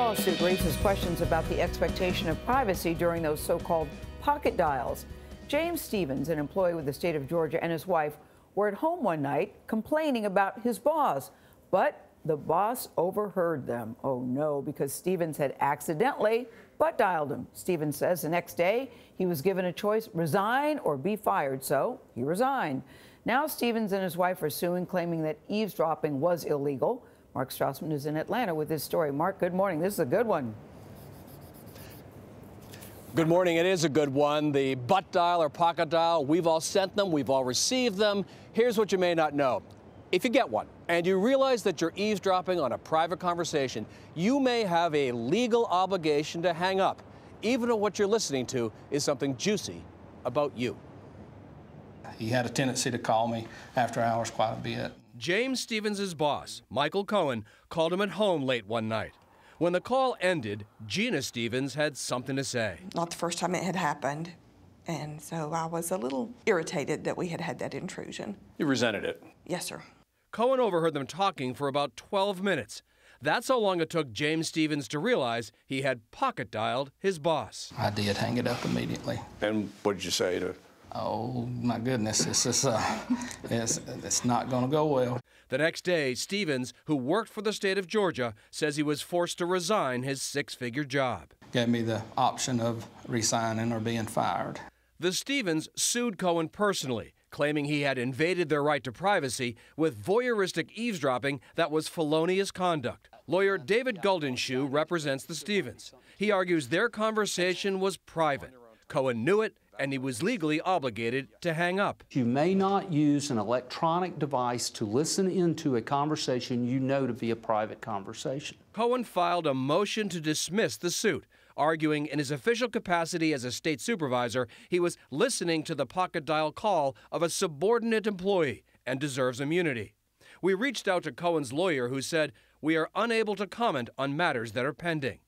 lawsuit raises questions about the expectation of privacy during those so-called pocket dials. James Stevens, an employee with the state of Georgia, and his wife were at home one night complaining about his boss, but the boss overheard them. Oh no, because Stevens had accidentally butt dialed him. Stevens says the next day he was given a choice: resign or be fired, so he resigned. Now Stevens and his wife are suing, claiming that eavesdropping was illegal. Mark Strassmann is in Atlanta with this story. Mark, good morning. This is a good one. Good morning. It is a good one. The butt dial or pocket dial, we've all sent them. We've all received them. Here's what you may not know. If you get one and you realize that you're eavesdropping on a private conversation, you may have a legal obligation to hang up, even if what you're listening to is something juicy about you. He had a tendency to call me after hours quite a bit. James Stevens' boss, Michael Cohen, called him at home late one night. When the call ended, Gina Stevens had something to say. Not the first time it had happened, and so I was a little irritated that we had had that intrusion. You resented it? Yes, sir. Cohen overheard them talking for about 12 minutes. That's how long it took James Stevens to realize he had pocket dialed his boss. I did hang it up immediately. And what did you say to? Oh, my goodness, it's not going to go well. The next day, Stevens, who worked for the state of Georgia, says he was forced to resign his six-figure job. Gave me the option of resigning or being fired. The Stevens sued Cohen personally, claiming he had invaded their right to privacy with voyeuristic eavesdropping that was felonious conduct. Lawyer David Guldenshoe represents the Stevens. He argues their conversation was private. Cohen knew it, and he was legally obligated to hang up. You may not use an electronic device to listen into a conversation you know to be a private conversation. Cohen filed a motion to dismiss the suit, arguing in his official capacity as a state supervisor, he was listening to the pocket dial call of a subordinate employee and deserves immunity. We reached out to Cohen's lawyer, who said, "We are unable to comment on matters that are pending."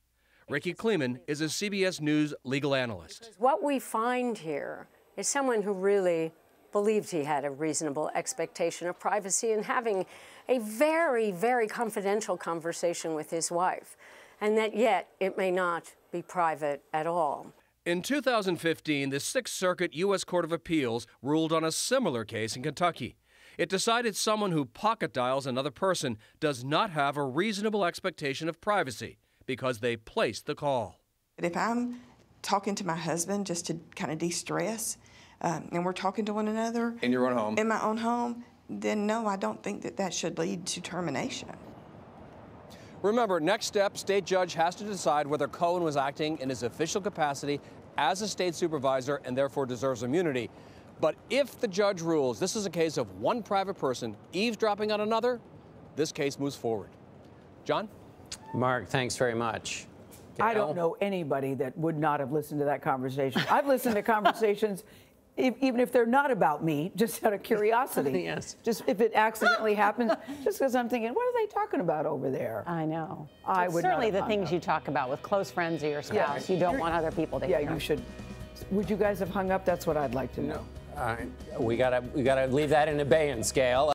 Ricky Kleeman is a CBS News legal analyst. What we find here is someone who really believed he had a reasonable expectation of privacy and having a very, very confidential conversation with his wife, and that yet it may not be private at all. In 2015, the Sixth Circuit U.S. Court of Appeals ruled on a similar case in Kentucky. It decided someone who pocket dials another person does not have a reasonable expectation of privacy because they placed the call. If I'm talking to my husband just to kind of de-stress, and we're talking to one another In your own home? In my own home, then no, I don't think that that should lead to termination. Remember, next step, state judge has to decide whether Cohen was acting in his official capacity as a state supervisor and therefore deserves immunity. But if the judge rules this is a case of one private person eavesdropping on another, this case moves forward. John? Mark, thanks very much. I don't know anybody that would not have listened to that conversation. I've listened to conversations, even if they're not about me, just out of curiosity. Yes. Just if it accidentally happens, just because I'm thinking, what are they talking about over there? I know. I It's would certainly not have the hung things up. you talk about with close friends or your spouse. Yeah. You don't want other people to hear. Yeah, you should. Would you guys have hung up? That's what I'd like to know. We gotta leave that in abeyance, Gayle.